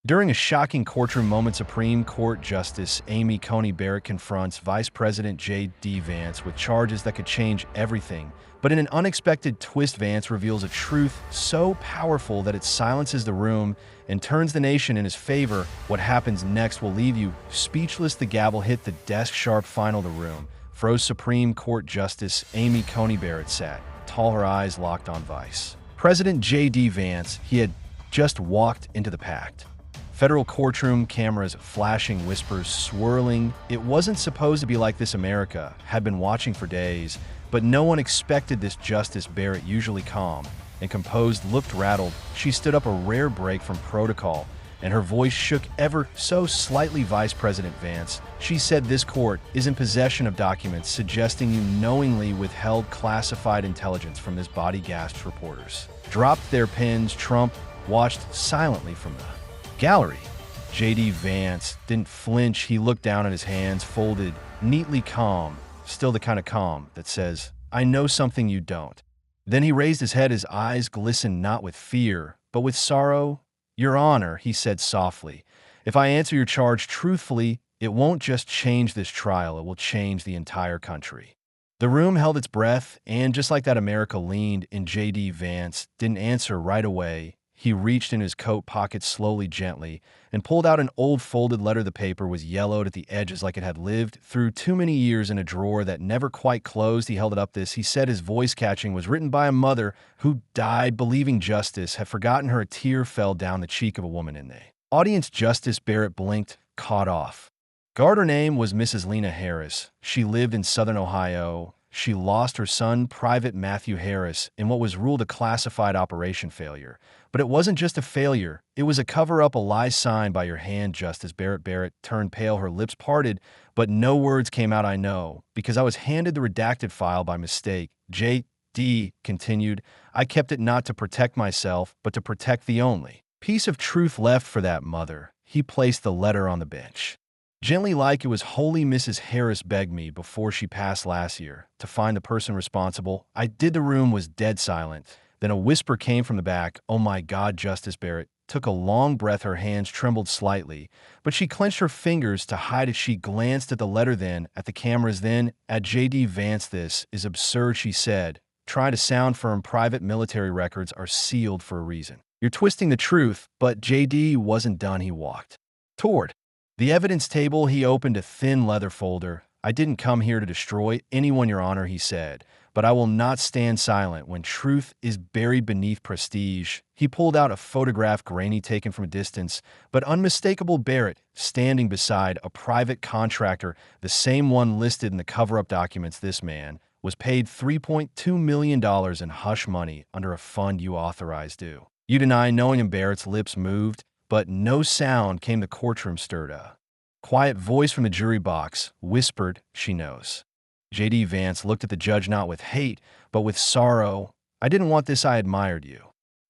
During a shocking courtroom moment, Supreme Court Justice Amy Coney Barrett confronts Vice President JD Vance with charges that could change everything. But in an unexpected twist, Vance reveals a truth so powerful that it silences the room and turns the nation in his favor. What happens next will leave you speechless. The gavel hit the desk, sharp, final. The room froze. Supreme Court Justice Amy Coney Barrett sat, tall, her eyes locked on Vice President JD Vance. He had just walked into the packed federal courtroom, cameras flashing, whispers swirling. It wasn't supposed to be like this. America had been watching for days, but no one expected this. Justice Barrett, usually calm and composed, looked rattled. She stood up, a rare break from protocol, and her voice shook ever so slightly. Vice President Vance, she said, this court is in possession of documents suggesting you knowingly withheld classified intelligence from this body. Gasped. Reporters dropped their pens. Trump watched silently from the gallery. JD Vance didn't flinch. He looked down at his hands, folded neatly, calm, still the kind of calm that says, I know something you don't. Then he raised his head. His eyes glistened not with fear, but with sorrow. Your Honor, he said softly, if I answer your charge truthfully, it won't just change this trial, it will change the entire country. The room held its breath, and just like that, America leaned in. JD Vance didn't answer right away. He reached in his coat pocket slowly, gently, and pulled out an old folded letter. The paper was yellowed at the edges, like it had lived through too many years in a drawer that never quite closed. He held it up. This, he said, his voice catching, was written by a mother who died believing justice had forgotten her. A tear fell down the cheek of a woman in the audience. Justice Barrett blinked, caught off guard. Her name was Mrs. Lena Harris. She lived in Southern Ohio. She lost her son, Private Matthew Harris, in what was ruled a classified operation failure. But it wasn't just a failure. It was a cover-up, a lie signed by your hand. Justice Barrett turned pale, her lips parted, but no words came out. I know, because I was handed the redacted file by mistake. JD continued, I kept it not to protect myself, but to protect the only piece of truth left for that mother. He placed the letter on the bench. Gently, like it was holy. Mrs. Harris begged me before she passed last year to find the person responsible. I did. The room was dead silent. Then a whisper came from the back. Oh my God. Justice Barrett took a long breath. Her hands trembled slightly, but she clenched her fingers to hide it. She glanced at the letter, then at the cameras, then at JD Vance. This is absurd, she said, trying to sound firm. Private military records are sealed for a reason. You're twisting the truth. But JD wasn't done. He walked toward the evidence table. He opened a thin leather folder. I didn't come here to destroy anyone, Your Honor, he said, but I will not stand silent when truth is buried beneath prestige. He pulled out a photograph, grainy, taken from a distance, but unmistakable. Barrett standing beside a private contractor, the same one listed in the cover-up documents. This man was paid $3.2 million in hush money under a fund you authorized. Do you deny knowing him? Barrett's lips moved, but no sound came. The courtroom stirred. A quiet voice from the jury box whispered, she knows. JD Vance looked at the judge, not with hate, but with sorrow. I didn't want this. I admired you.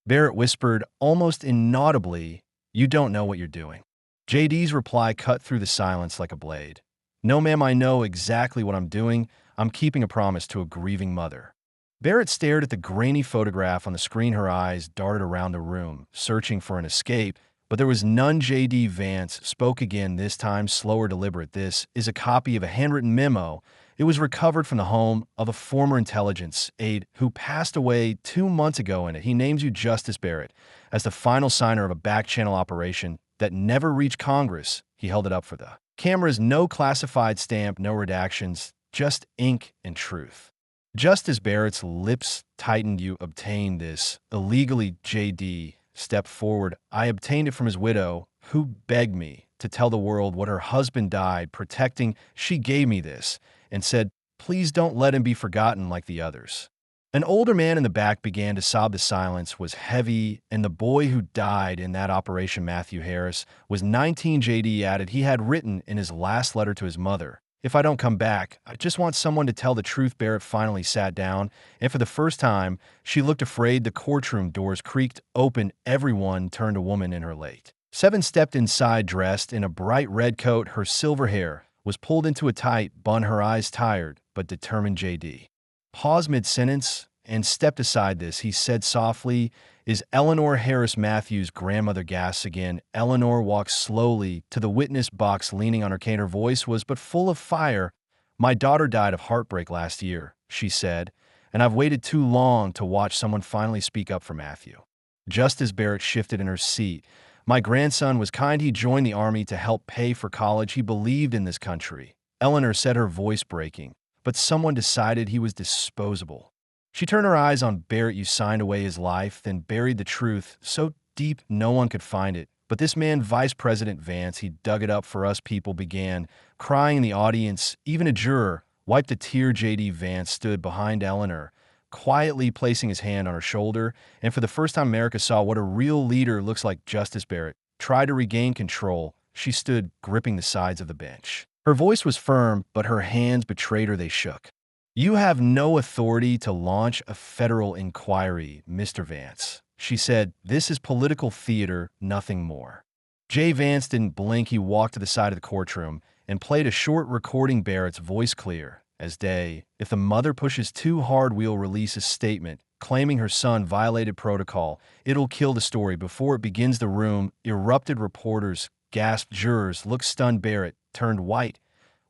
Barrett whispered, almost inaudibly, you don't know what you're doing. JD's reply cut through the silence like a blade. No, ma'am, I know exactly what I'm doing. I'm keeping a promise to a grieving mother. Barrett stared at the grainy photograph on the screen. Her eyes darted around the room, searching for an escape, but there was none. JD Vance spoke again, this time slower, deliberate. This is a copy of a handwritten memo. It was recovered from the home of a former intelligence aide who passed away 2 months ago. In it, he names you, Justice Barrett, as the final signer of a back-channel operation that never reached Congress. He held it up for the cameras. No classified stamp, no redactions, just ink and truth. Justice Barrett's lips tightened. You obtained this illegally. JD stepped forward. I obtained it from his widow, who begged me to tell the world what her husband died protecting. She gave me this and said, please don't let him be forgotten like the others. An older man in the back began to sob. The silence was heavy, and the boy who died in that operation, Matthew Harris, was 19. JD added he had written in his last letter to his mother, if I don't come back, I just want someone to tell the truth. Barrett finally sat down, and for the first time, she looked afraid. The courtroom doors creaked open. Everyone turned. A woman in her late 70s stepped inside, dressed in a bright red coat. Her silver hair was pulled into a tight bun, her eyes tired but determined. JD paused mid-sentence and stepped aside. This, he said softly, Is Eleanor Harris Matthews' grandmother gasps again. Eleanor walks slowly to the witness box, leaning on her cane. Her voice was but full of fire. "My daughter died of heartbreak last year," she said, "and I've waited too long to watch someone finally speak up for Matthew." Justice Barrett shifted in her seat. "My grandson was kind. He joined the army to help pay for college. He believed in this country," Eleanor said, her voice breaking. "But someone decided he was disposable." She turned her eyes on Barrett. "You signed away his life, then buried the truth so deep no one could find it. But this man, Vice President Vance, he dug it up for us." People began crying in the audience. Even a juror wiped a tear. JD Vance stood behind Eleanor, quietly placing his hand on her shoulder, and for the first time America saw what a real leader looks like. Justice Barrett tried to regain control. She stood gripping the sides of the bench. Her voice was firm, but her hands betrayed her. They shook. "You have no authority to launch a federal inquiry, Mr. Vance," she said. "This is political theater, nothing more." Jay Vance didn't blink. He walked to the side of the courtroom and played a short recording. Barrett's voice clear as day. "If the mother pushes too hard, we'll release a statement claiming her son violated protocol. It'll kill the story." Before it begins, the room erupted. Reporters gasped. Jurors looked stunned. Barrett turned white.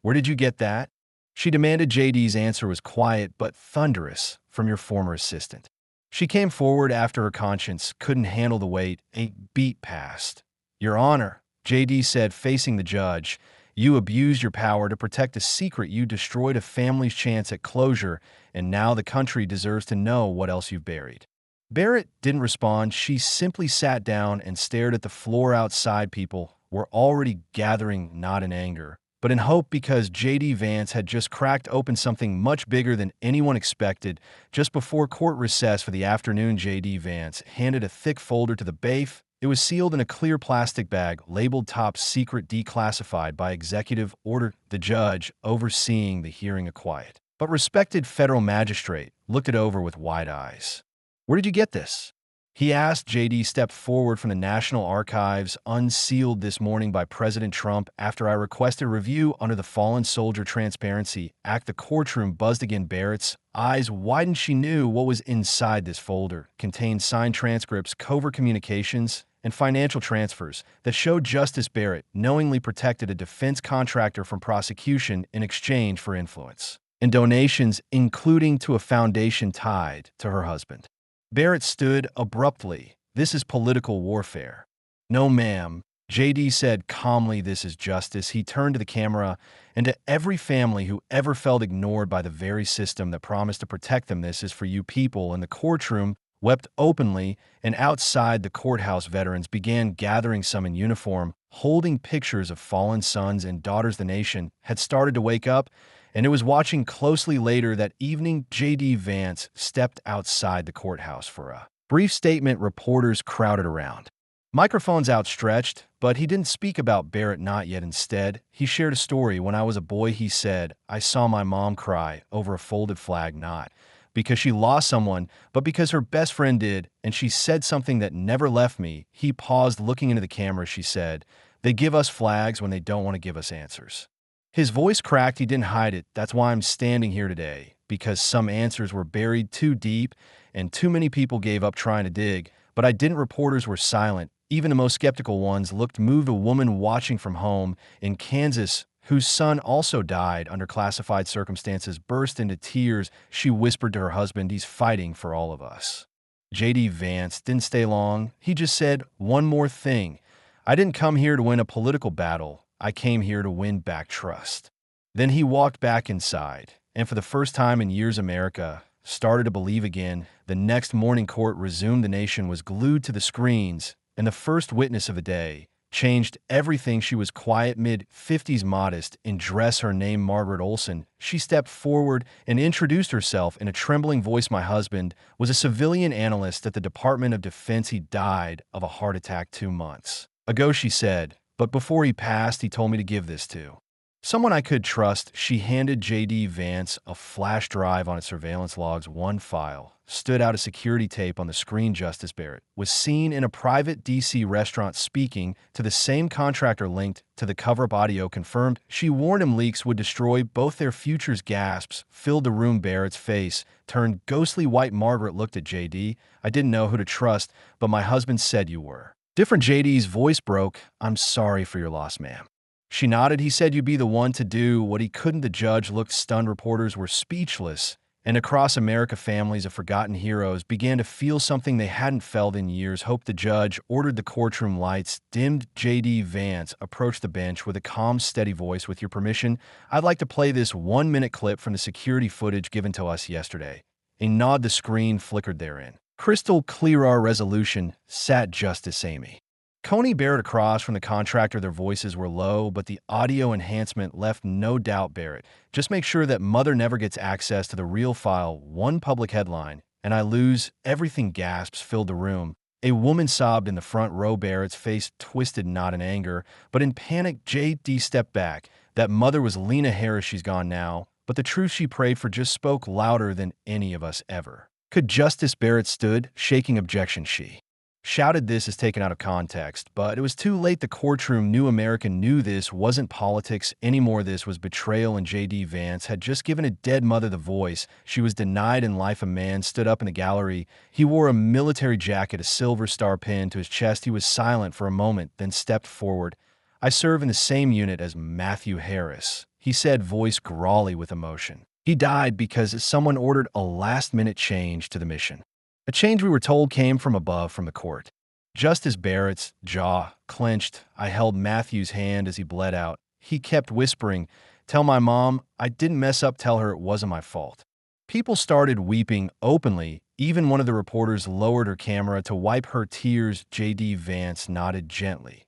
"Where did you get that?" she demanded. JD's answer was quiet but thunderous. "From your former assistant." She came forward after her conscience couldn't handle the weight. A beat passed. "Your Honor," JD said, facing the judge, "you abused your power to protect a secret. You destroyed a family's chance at closure, and now the country deserves to know what else you've buried." Barrett didn't respond. She simply sat down and stared at the floor outside. People were already gathering, not in anger, but in hope, because JD Vance had just cracked open something much bigger than anyone expected. Just before court recess for the afternoon, JD Vance handed a thick folder to the bailiff. It was sealed in a clear plastic bag, labeled "Top Secret, Declassified by Executive Order." The judge, overseeing the hearing, a quiet but respected federal magistrate, looked it over with wide eyes. "Where did you get this?" he asked. JD stepped forward. "From the National Archives, unsealed this morning by President Trump after I requested review under the Fallen Soldier Transparency Act." The courtroom buzzed again. Barrett's eyes widened. She knew what was inside this folder. Contained signed transcripts, covert communications, and financial transfers that showed Justice Barrett knowingly protected a defense contractor from prosecution in exchange for influence and donations, including to a foundation tied to her husband. Barrett stood abruptly. "This is political warfare." "No, ma'am," JD said calmly. "This is justice." He turned to the camera and to every family who ever felt ignored by the very system that promised to protect them. "This is for you people." In the courtroom wept openly, and outside the courthouse veterans began gathering, some in uniform, holding pictures of fallen sons and daughters. The nation had started to wake up, and it was watching closely. Later that evening, JD Vance stepped outside the courthouse for a brief statement. Reporters crowded around, microphones outstretched, but he didn't speak about Barrett, not yet. Instead, he shared a story. "When I was a boy," he said, "I saw my mom cry over a folded flag, not because she lost someone, but because her best friend did, and she said something that never left me." He paused, looking into the camera. She said, "They give us flags when they don't want to give us answers." His voice cracked. He didn't hide it. "That's why I'm standing here today, because some answers were buried too deep, and too many people gave up trying to dig. But I didn't." Reporters were silent. Even the most skeptical ones looked moved. A woman watching from home in Kansas, whose son also died under classified circumstances, burst into tears. She whispered to her husband, "He's fighting for all of us." JD Vance didn't stay long. He just said, "One more thing. I didn't come here to win a political battle. I came here to win back trust." Then he walked back inside, and for the first time in years, America started to believe again. The next morning, court resumed. The nation was glued to the screens, and the first witness of the day changed everything. She was quiet, mid-50s, modest in dress, her name Margaret Olson. She stepped forward and introduced herself in a trembling voice. "My husband was a civilian analyst at the Department of Defense. He died of a heart attack 2 months ago," she said. "But before he passed, he told me to give this to Someone I could trust, she handed JD Vance a flash drive on its surveillance logs. One file stood out a security tape on the screen. Justice Barrett was seen in a private D.C. restaurant speaking to the same contractor linked to the cover-up. Audio confirmed she warned him leaks would destroy both their futures. Gasps filled the room. Barrett's face turned ghostly white. Margaret looked at JD. I didn't know who to trust, but my husband said you were different. JD's voice broke. I'm sorry for your loss, ma'am. She nodded. He said you'd be the one to do what he couldn't. The judge looked stunned. Reporters were speechless. And across America, families of forgotten heroes began to feel something they hadn't felt in years. Hope. The judge ordered the courtroom lights dimmed. JD Vance approached the bench with a calm, steady voice. With your permission, I'd like to play this 1-minute clip from the security footage given to us yesterday. A nod. The screen flickered therein. Crystal clear. Our resolution, sat Justice Amy Coney Barrett across from the contractor. Their voices were low, but the audio enhancement left no doubt. Barrett, just make sure that mother never gets access to the real file. One public headline, and I lose everything. Gasps filled the room. A woman sobbed in the front row. Barrett's face twisted, not in anger, but in panic. JD stepped back. That mother was Lena Harris. She's gone now, but the truth she prayed for just spoke louder than any of us ever could. Justice Barrett stood, shaking. Objection. She shouted. This is taken out of context, but it was too late. The courtroom knew. America knew this wasn't politics anymore. This was betrayal, and J.D. Vance had just given a dead mother the voice she was denied in life. A man stood up in the gallery. He wore a military jacket, a silver star pinned to his chest. He was silent for a moment, then stepped forward. I serve in the same unit as Matthew Harris, he said, voice growly with emotion. He died because someone ordered a last-minute change to the mission. A change we were told came from above, from the court. Justice Barrett's jaw clenched. I held Matthew's hand as he bled out. He kept whispering, tell my mom I didn't mess up. Tell her it wasn't my fault. People started weeping openly. Even one of the reporters lowered her camera to wipe her tears. J.D. Vance nodded gently.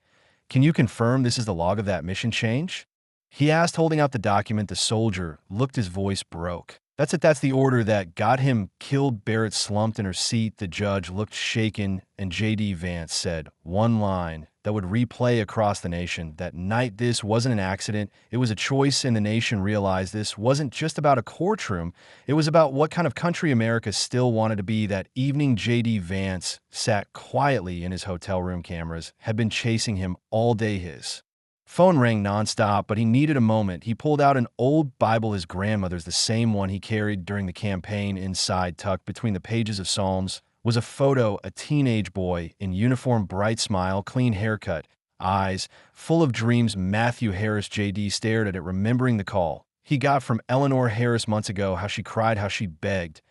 Can you confirm this is the log of that mission change? He asked, holding out the document. The soldier looked. His voice broke. That's it. That's the order that got him killed. Barrett slumped in her seat. The judge looked shaken, and J.D. Vance said one line that would replay across the nation. That night, this wasn't an accident. It was a choice, and the nation realized this wasn't just about a courtroom. It was about what kind of country America still wanted to be. That evening, J.D. Vance sat quietly in his hotel room. Cameras had been chasing him all day. His phone rang nonstop, but he needed a moment. He pulled out an old Bible, his grandmother's, the same one he carried during the campaign. Inside, tucked between the pages of Psalms, was a photo, a teenage boy in uniform, bright smile, clean haircut, eyes full of dreams. Matthew Harris. JD stared at it, remembering the call he got from Eleanor Harris months ago, how she cried, how she begged.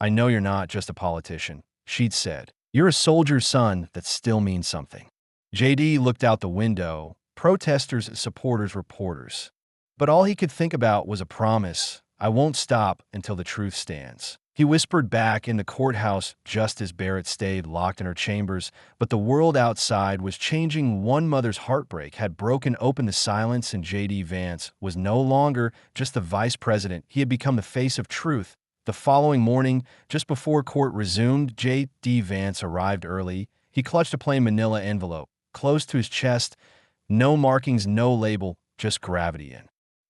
I know you're not just a politician, she'd said. You're a soldier's son. That still means something. JD looked out the window. Protesters, supporters, reporters. But all he could think about was a promise. I won't stop until the truth stands. He whispered back. In the courthouse, Justice Barrett stayed locked in her chambers, but the world outside was changing. One mother's heartbreak had broken open the silence, and J.D. Vance was no longer just the vice president. He had become the face of truth. The following morning, just before court resumed, J.D. Vance arrived early. He clutched a plain manila envelope close to his chest. No markings, no label, just gravity in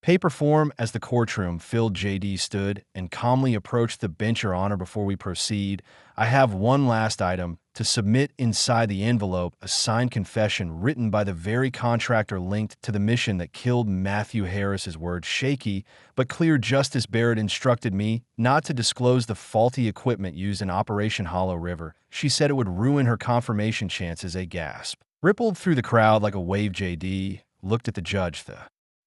paper form. As the courtroom filled, JD stood and calmly approached the bench. Your Honor, before we proceed, I have one last item to submit. Inside the envelope, a signed confession written by the very contractor linked to the mission that killed Matthew Harris's words, shaky but clear. Justice Barrett instructed me not to disclose the faulty equipment used in Operation Hollow River. She said it would ruin her confirmation chances. A gasp rippled through the crowd like a wave. JD looked at the judge. The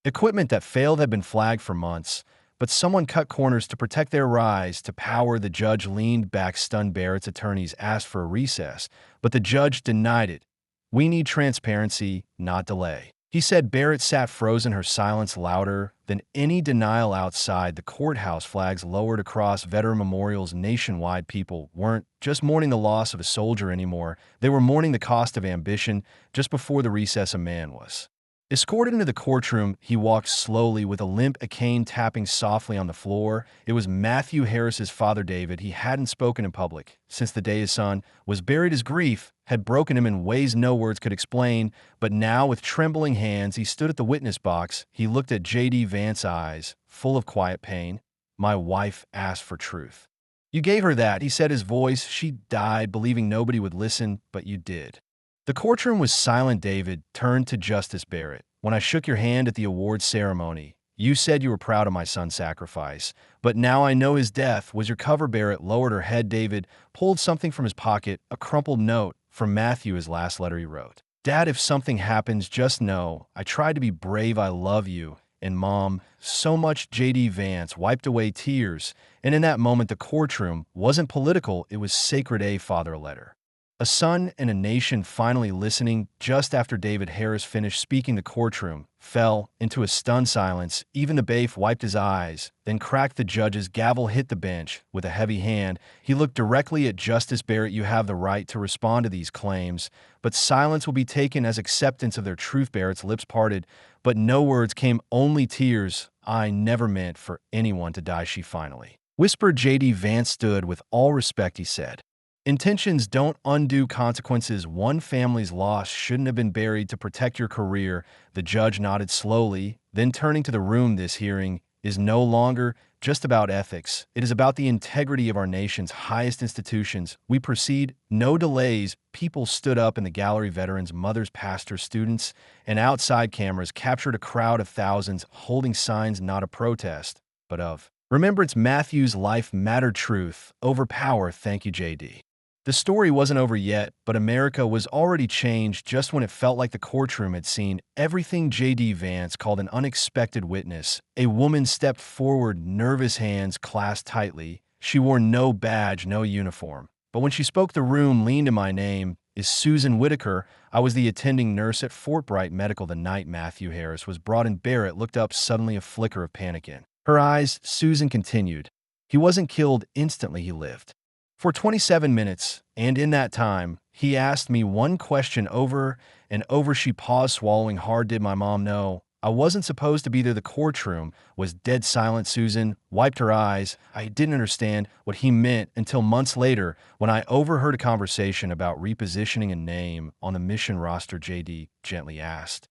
equipment that failed had been flagged for months, but someone cut corners to protect their rise to power. The judge leaned back, stunned. Barrett's attorneys asked for a recess, but the judge denied it. We need transparency, not delay, he said. Barrett sat frozen, her silence louder than any denial. Outside the courthouse, flags lowered across veteran memorials nationwide. People weren't just mourning the loss of a soldier anymore. They were mourning the cost of ambition. Just before the recess, a man was Escorted into the courtroom, he walked slowly with a limp, a cane tapping softly on the floor. It was Matthew Harris's father, David. He hadn't spoken in public since the day his son was buried. His grief had broken him in ways no words could explain, but now, with trembling hands, he stood at the witness box. He looked at JD Vance's eyes, full of quiet pain. "My wife asked for truth. You gave her that," he said, his voice. "She died believing nobody would listen, but you did." The courtroom was silent. David turned to Justice Barrett. "When I shook your hand at the awards ceremony, you said you were proud of my son's sacrifice, but now I know his death was your cover." Barrett lowered her head. David pulled something from his pocket, a crumpled note from Matthew, his last letter he wrote. "Dad, if something happens, just know I tried to be brave. I love you. And Mom, so much." JD Vance wiped away tears, and in that moment the courtroom wasn't political, it was sacred. A father letter. A son and a nation finally listening. Just after David Harris finished speaking, the courtroom fell into a stunned silence. Even the bailiff wiped his eyes, then cracked. The judge's gavel hit the bench with a heavy hand. He looked directly at Justice Barrett. "You have the right to respond to these claims, but silence will be taken as acceptance of their truth." Barrett's lips parted, but no words came, only tears. "I never meant for anyone to die," she finally whispered. JD Vance stood. "With all respect," he said, "intentions don't undo consequences. One family's loss shouldn't have been buried to protect your career." The judge nodded slowly, then turning to the room. "This hearing is no longer just about ethics. It is about the integrity of our nation's highest institutions. We proceed." No delays. People stood up in the gallery. Veterans, mothers, pastors, students, and outside cameras captured a crowd of thousands holding signs not of protest, but of remembrance. Matthew's life mattered. Truth over power. "Thank you, JD." The story wasn't over yet, but America was already changed just when it felt like the courtroom had seen everything. JD Vance called an unexpected witness. A woman stepped forward, nervous hands clasped tightly. She wore no badge, no uniform. But when she spoke, the room leaned in. "My name is Susan Whitaker. I was the attending nurse at Fort Bright Medical the night Matthew Harris was brought in." Barrett looked up, suddenly a flicker of panic in her eyes. Susan continued, "He wasn't killed instantly, he lived for 27 minutes, and in that time, he asked me one question over and over." She paused, swallowing hard. "Did my mom know I wasn't supposed to be there?" The courtroom was dead silent. Susan wiped her eyes. "I didn't understand what he meant until months later when I overheard a conversation about repositioning a name on the mission roster." JD gently asked,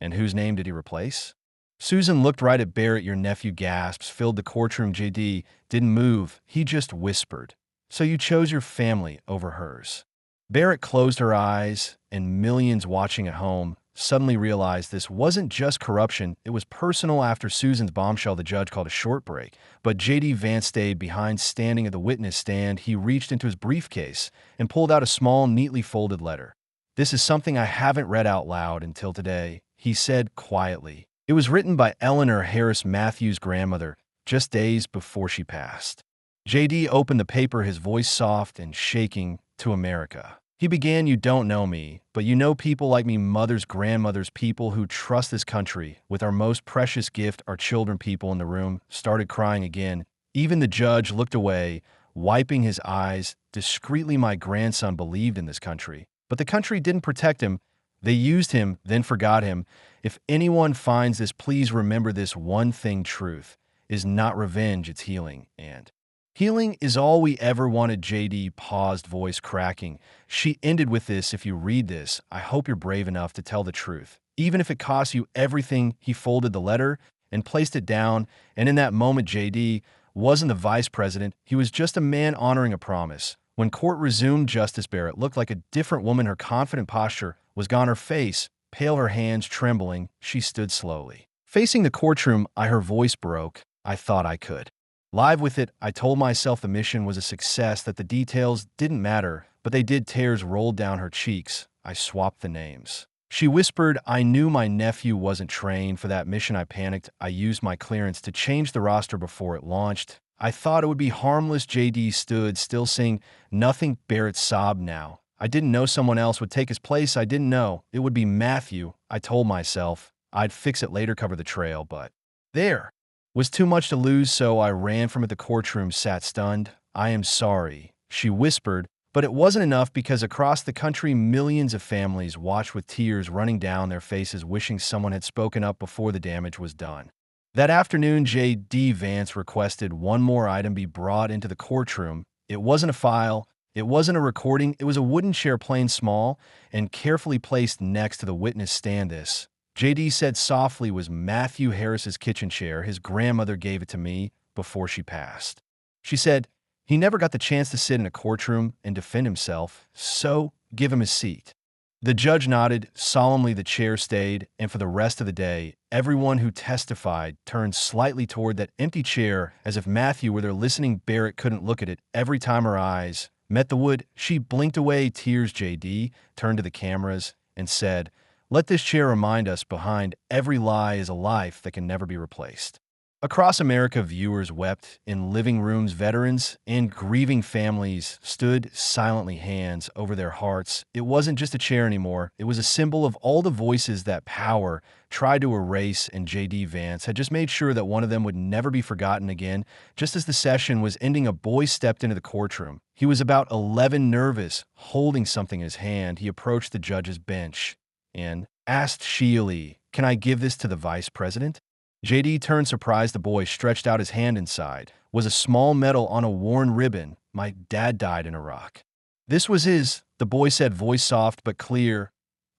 "And whose name did he replace?" Susan looked right at Barrett. "Your nephew." Gasps filled the courtroom. JD didn't move. He just whispered, "So you chose your family over hers?" Barrett closed her eyes, and millions watching at home suddenly realized this wasn't just corruption, it was personal. After Susan's bombshell, the judge called a short break, but JD Vance stayed behind, standing at the witness stand. He reached into his briefcase and pulled out a small, neatly folded letter. "This is something I haven't read out loud until today," he said quietly. "It was written by Eleanor Harris, Matthew's grandmother, just days before she passed." JD opened the paper, his voice soft and shaking. "To America," he began, "you don't know me, but you know people like me, mothers, grandmothers, people who trust this country with our most precious gift, our children." People in the room started crying again. Even the judge looked away, wiping his eyes discreetly. "My grandson believed in this country, but the country didn't protect him. They used him, then forgot him. If anyone finds this, please remember this one thing: truth is not revenge, it's healing. And healing is all we ever wanted." JD paused, voice cracking. She ended with this: "If you read this, I hope you're brave enough to tell the truth, even if it costs you everything." He folded the letter and placed it down, and in that moment, JD wasn't the vice president. He was just a man honoring a promise. When court resumed, Justice Barrett looked like a different woman. Her confident posture was gone, her face pale, her hands trembling. She stood slowly facing the courtroom. Her voice broke. "I thought I could live with it. I told myself the mission was a success, that the details didn't matter, but they did." Tears rolled down her cheeks. "I swapped the names," she whispered. "I knew my nephew wasn't trained for that mission. I panicked. I used my clearance to change the roster before it launched. I thought it would be harmless." JD stood still, saying nothing. Barrett sobbed. "Now, I didn't know someone else would take his place. I didn't know it would be Matthew. I told myself I'd fix it later, cover the trail, but there was too much to lose, so I ran from it." The courtroom sat stunned. "I am sorry," she whispered, But it wasn't enough because across the country, millions of families watched with tears running down their faces, wishing someone had spoken up before the damage was done. That afternoon, JD Vance requested one more item be brought into the courtroom. It wasn't a file, it wasn't a recording, it was a wooden chair, plain small, and carefully placed next to the witness stand. This, JD said softly, was Matthew Harris's kitchen chair. His grandmother gave it to me before she passed. She said, he never got the chance to sit in a courtroom and defend himself, so give him his seat. The judge nodded. Solemnly, the chair stayed, and for the rest of the day, everyone who testified turned slightly toward that empty chair as if Matthew were there listening. Barrett couldn't look at it. Every time her eyes met the wood, she blinked away tears. JD turned to the cameras and said, let this chair remind us behind every lie is a life that can never be replaced. Across America, viewers wept. In living rooms, veterans and grieving families stood silently, hands over their hearts. It wasn't just a chair anymore. It was a symbol of all the voices that power tried to erase, and JD Vance had just made sure that one of them would never be forgotten again. Just as the session was ending, a boy stepped into the courtroom. He was about 11, nervous, holding something in his hand. He approached the judge's bench and asked shieldly, can I give this to the vice president? JD turned surprised. The boy stretched out his hand. Inside was a small medal on a worn ribbon. My dad died in Iraq. This was his, the boy said, voice soft but clear.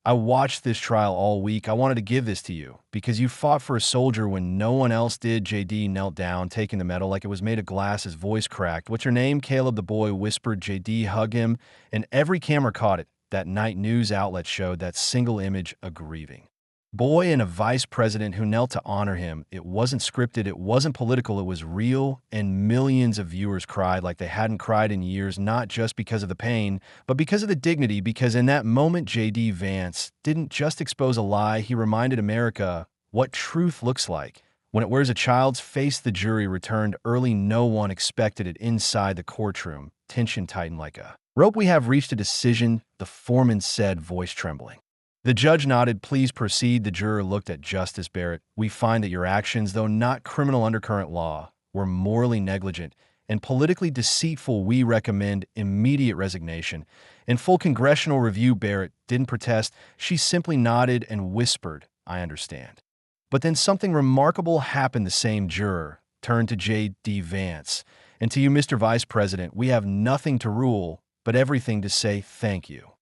I watched this trial all week. I wanted to give this to you because you fought for a soldier when no one else did. JD knelt down, taking the medal like it was made of glass. His voice cracked. What's your name? Caleb, the boy whispered. JD hugged him, and every camera caught it. That night, news outlets showed that single image, a grieving boy and a vice president who knelt to honor him. It wasn't scripted, it wasn't political, it was real, and millions of viewers cried like they hadn't cried in years, not just because of the pain, but because of the dignity, because in that moment, JD Vance didn't just expose a lie, he reminded America what truth looks like when it wears a child's face. The jury returned early. No one expected it. Inside the courtroom, tension tightened like a rope. We have reached a decision, the foreman said, voice trembling. The judge nodded. Please proceed. The juror looked at Justice Barrett. We find that your actions, though not criminal under current law, were morally negligent and politically deceitful. We recommend immediate resignation and full congressional review. Barrett didn't protest. She simply nodded and whispered, I understand. But then something remarkable happened. The same juror turned to JD Vance. And to you, Mr. Vice President, we have nothing to rule, but everything to say thank you.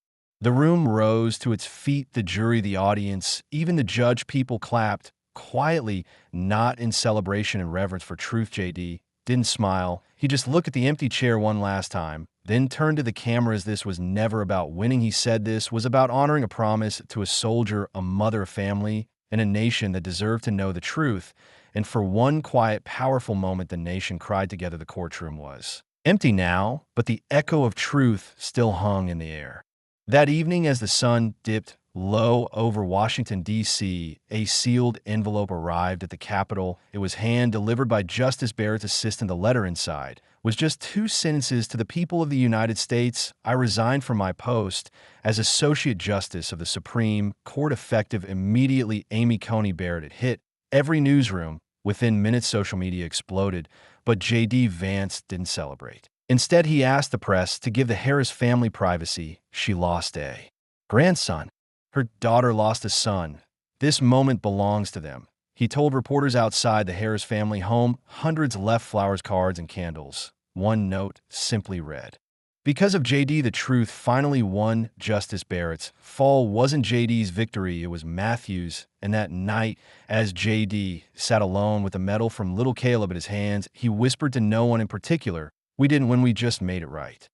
The room rose to its feet, the jury, the audience, even the judge. People clapped quietly, not in celebration and reverence for truth. JD didn't smile. He just looked at the empty chair one last time, then turned to the cameras. This was never about winning, he said. This was about honoring a promise to a soldier, a mother, a family, and a nation that deserved to know the truth. And for one quiet, powerful moment, the nation cried together. The courtroom was empty now, but the echo of truth still hung in the air. That evening, as the sun dipped low over Washington, D.C., a sealed envelope arrived at the Capitol. It was hand-delivered by Justice Barrett's assistant. The letter inside was just 2 sentences. To the people of the United States, I resigned from my post as Associate Justice of the Supreme Court effective immediately. Amy Coney. Barrett. It hit every newsroom. Within minutes, social media exploded, but JD Vance didn't celebrate. Instead, he asked the press to give the Harris family privacy. She lost a grandson. Her daughter lost a son. This moment belongs to them. He told reporters outside the Harris family home. Hundreds left flowers, cards, and candles. One note simply read, because of JD, the truth finally won. Justice Barrett's fall wasn't JD's victory, it was Matthew's. And that night, as JD sat alone with a medal from little Caleb in his hands, he whispered to no one in particular, we didn't win, we just made it right.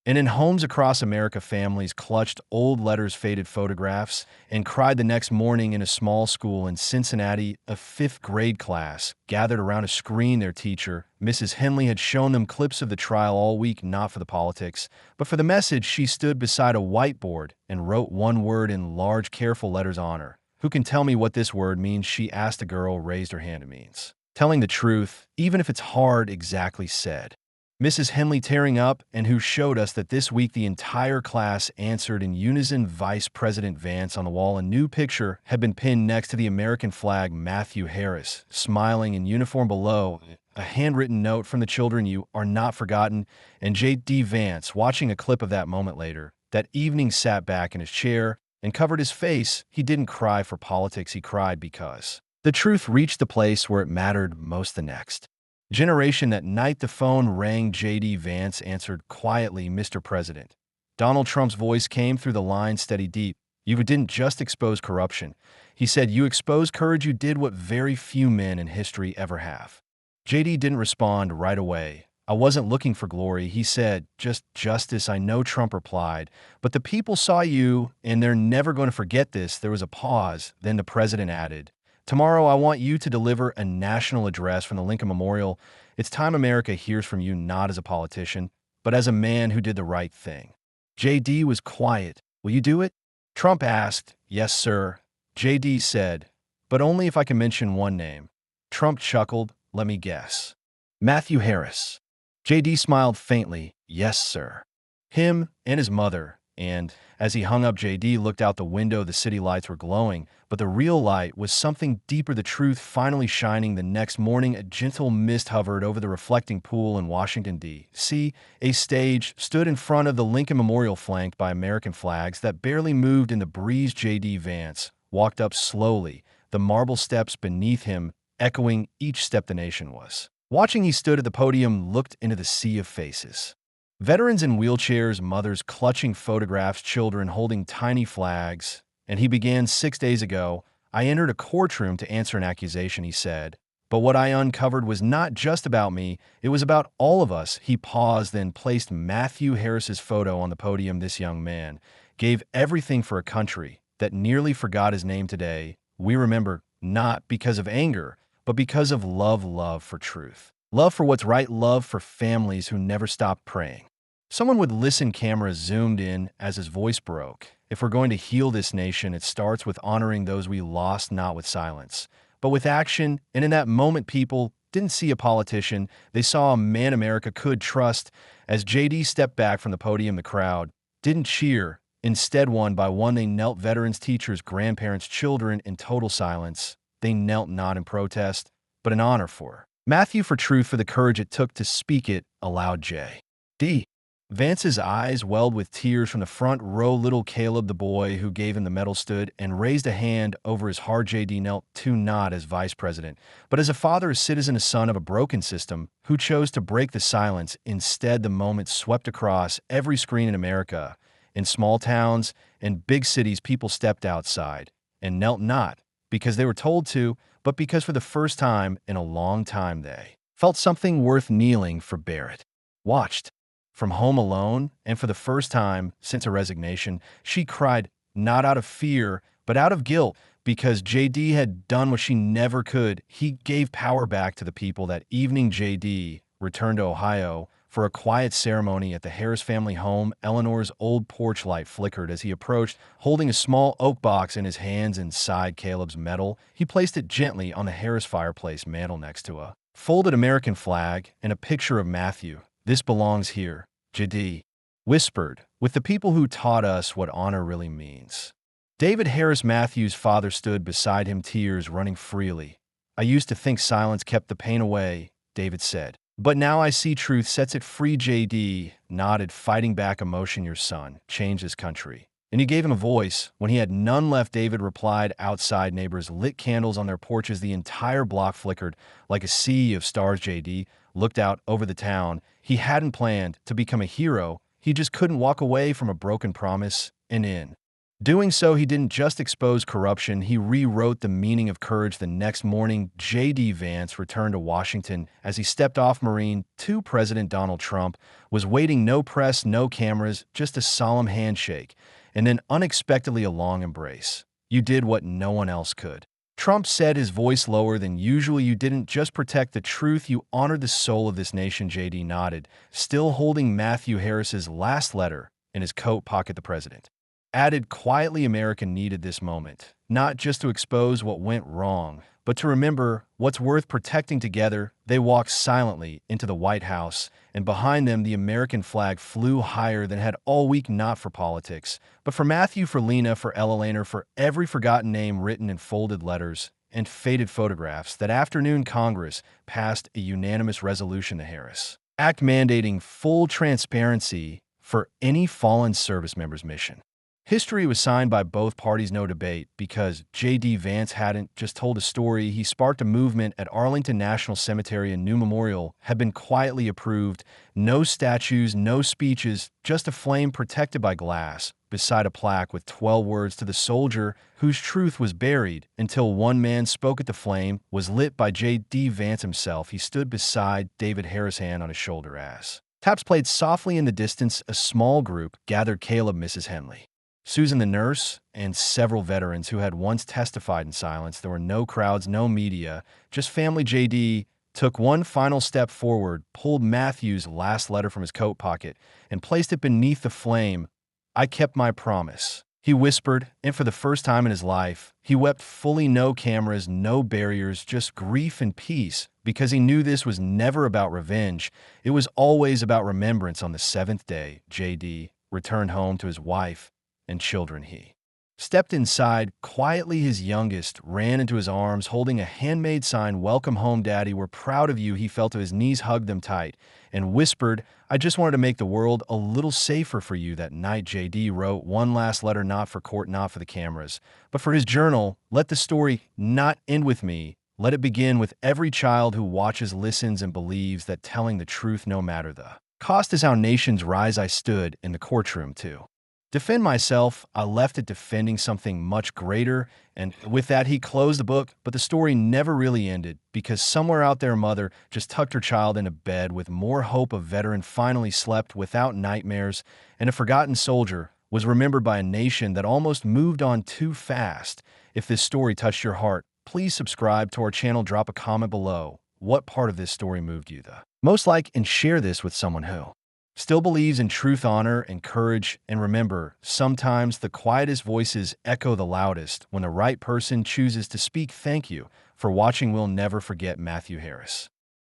And in homes across America, families clutched old letters, faded photographs, and cried. The next morning in a small school in Cincinnati, a 5th grade class gathered around a screen. Their teacher, Mrs. Henley, had shown them clips of the trial all week, not for the politics, but for the message. She stood beside a whiteboard and wrote one word in large, careful letters, honor. Who can tell me what this word means? She asked. A girl raised her hand. It means telling the truth, even if it's hard. Exactly, said Mrs. Henley, tearing up, and who showed us that this week the entire class answered in unison. Vice President Vance. On the wall, a new picture had been pinned next to the American flag. Matthew Harris, smiling in uniform below. a handwritten note from the children, "You are not forgotten." And J.D. Vance, watching a clip of that moment later, that evening sat back in his chair and covered his face. He didn't cry for politics, he cried because the truth reached the place where it mattered most the next generation. That night the phone rang. J.D. Vance answered quietly. "Mr. President." Donald Trump's voice came through the line, steady, deep. "You didn't just expose corruption," he said. "You exposed courage. You did what very few men in history ever have." JD didn't respond right away. "I wasn't looking for glory," he said. "Just justice." "I know," Trump replied, "but the people saw you, and they're never going to forget this." There was a pause. Then the president added, "Tomorrow I want you to deliver a national address from the Lincoln Memorial. It's time America hears from you, not as a politician, but as a man who did the right thing." JD was quiet. "Will you do it?" Trump asked. "Yes, sir." JD said, "But only if I can mention one name." Trump chuckled. "Let me guess. Matthew Harris." JD smiled faintly. "Yes, sir." Him and his mother. And as he hung up, JD looked out the window. The city lights were glowing, but the real light was something deeper, the truth finally shining. The next morning, a gentle mist hovered over the reflecting pool in Washington, D.C. A stage stood in front of the Lincoln Memorial, flanked by American flags that barely moved in the breeze. J.D. Vance walked up slowly, the marble steps beneath him echoing each step the nation was watching. He stood at the podium, looked into the sea of faces. Veterans in wheelchairs, mothers clutching photographs, children holding tiny flags. And he began. "6 days ago, I entered a courtroom to answer an accusation," he said. "But what I uncovered was not just about me, it was about all of us." He paused, then placed Matthew Harris's photo on the podium. "This young man gave everything for a country that nearly forgot his name. Today, we remember not because of anger, but because of love. Love for truth. Love for what's right. Love for families who never stopped praying." Someone would listen. Cameras zoomed in as his voice broke. "If we're going to heal this nation, it starts with honoring those we lost, not with silence, but with action." And in that moment, people didn't see a politician. They saw a man America could trust. As JD stepped back from the podium, the crowd didn't cheer. Instead, one by one, they knelt. Veterans, teachers, grandparents, children, in total silence. They knelt not in protest, but in honor for Matthew, for truth, for the courage it took to speak it aloud. J.D. Vance's eyes welled with tears. From the front row, little Caleb, the boy who gave him the medal, stood and raised a hand over his heart. JD knelt too, not as vice president, but as a father, a citizen, a son of a broken system who chose to break the silence. Instead, the moment swept across every screen in America. In small towns and big cities, people stepped outside and knelt, not because they were told to, but because for the first time in a long time they felt something worth kneeling for. Barrett watched from home alone, and for the first time since her resignation, she cried, not out of fear, but out of guilt, because JD had done what she never could. He gave power back to the people. That evening, JD returned to Ohio for a quiet ceremony at the Harris family home. Eleanor's old porch light flickered as he approached, holding a small oak box in his hands. Inside, Caleb's medal. He placed it gently on the Harris fireplace mantel next to a folded American flag and a picture of Matthew. "This belongs here," JD whispered, "with the people who taught us what honor really means." David Harris, Matthew's father, stood beside him, tears running freely. "I used to think silence kept the pain away," David said. "But now I see truth sets it free." JD nodded, fighting back emotion. "Your son changed his country, and you gave him a voice when he had none left." David replied. Outside, neighbors lit candles on their porches. The entire block flickered like a sea of stars. JD looked out over the town. He hadn't planned to become a hero. He just couldn't walk away from a broken promise. And in doing so, he didn't just expose corruption, he rewrote the meaning of courage. The next morning, J.D. Vance returned to Washington. As he stepped off Marine 2, President Donald Trump was waiting. No press, no cameras, just a solemn handshake, and then unexpectedly a long embrace. "You did what no one else could," Trump said, his voice lower than usual. "You didn't just protect the truth, you honored the soul of this nation." JD nodded, still holding Matthew Harris's last letter in his coat pocket. The president added quietly, "America needed this moment, not just to expose what went wrong, but to remember what's worth protecting together." They walked silently into the White House, and behind them the American flag flew higher than it had all week, not for politics, but for Matthew, for Lena, for Ella Laner, for every forgotten name written in folded letters. and faded photographs, that afternoon Congress passed a unanimous resolution to Harris Act mandating full transparency for any fallen service member's mission. History was signed by both parties, no debate, because JD Vance hadn't just told a story, he sparked a movement at Arlington National Cemetery. A new memorial had been quietly approved. No statues, no speeches, just a flame protected by glass, beside a plaque with 12 words to the soldier whose truth was buried, until one man spoke at the flame, was lit by JD Vance himself. He stood beside David Harris' hand on his shoulder as taps played softly in the distance. A small group gathered: Caleb, Mrs. Henley, Susan the nurse, and several veterans who had once testified in silence. There were no crowds, no media, just family. JD took one final step forward, pulled Matthew's last letter from his coat pocket, and placed it beneath the flame. "I kept my promise," he whispered, and for the first time in his life, he wept fully. No cameras, no barriers, just grief and peace, because he knew this was never about revenge. It was always about remembrance. On the seventh day, JD returned home to his wife and children. He stepped inside quietly. His youngest ran into his arms, holding a handmade sign, "Welcome home, Daddy. We're proud of you." He fell to his knees, hugged them tight, and whispered, "I just wanted to make the world a little safer for you." That night, JD wrote one last letter, not for court, not for the cameras, but for his journal. "Let the story not end with me. Let it begin with every child who watches, listens, and believes that telling the truth, no matter the cost, is how nations rise." I stood in the courtroom to defend myself. I left it defending something much greater. And with that, he closed the book. But the story never really ended, because somewhere out there, a mother just tucked her child into bed with more hope. A veteran finally slept without nightmares, and a forgotten soldier was remembered by a nation that almost moved on too fast. If this story touched your heart, please subscribe to our channel. Drop a comment below. What part of this story moved you the most? Like and share this with someone who still believes in truth, honor, and courage. And remember, sometimes the quietest voices echo the loudest when the right person chooses to speak. Thank you for watching. We'll never forget Matthew Harris.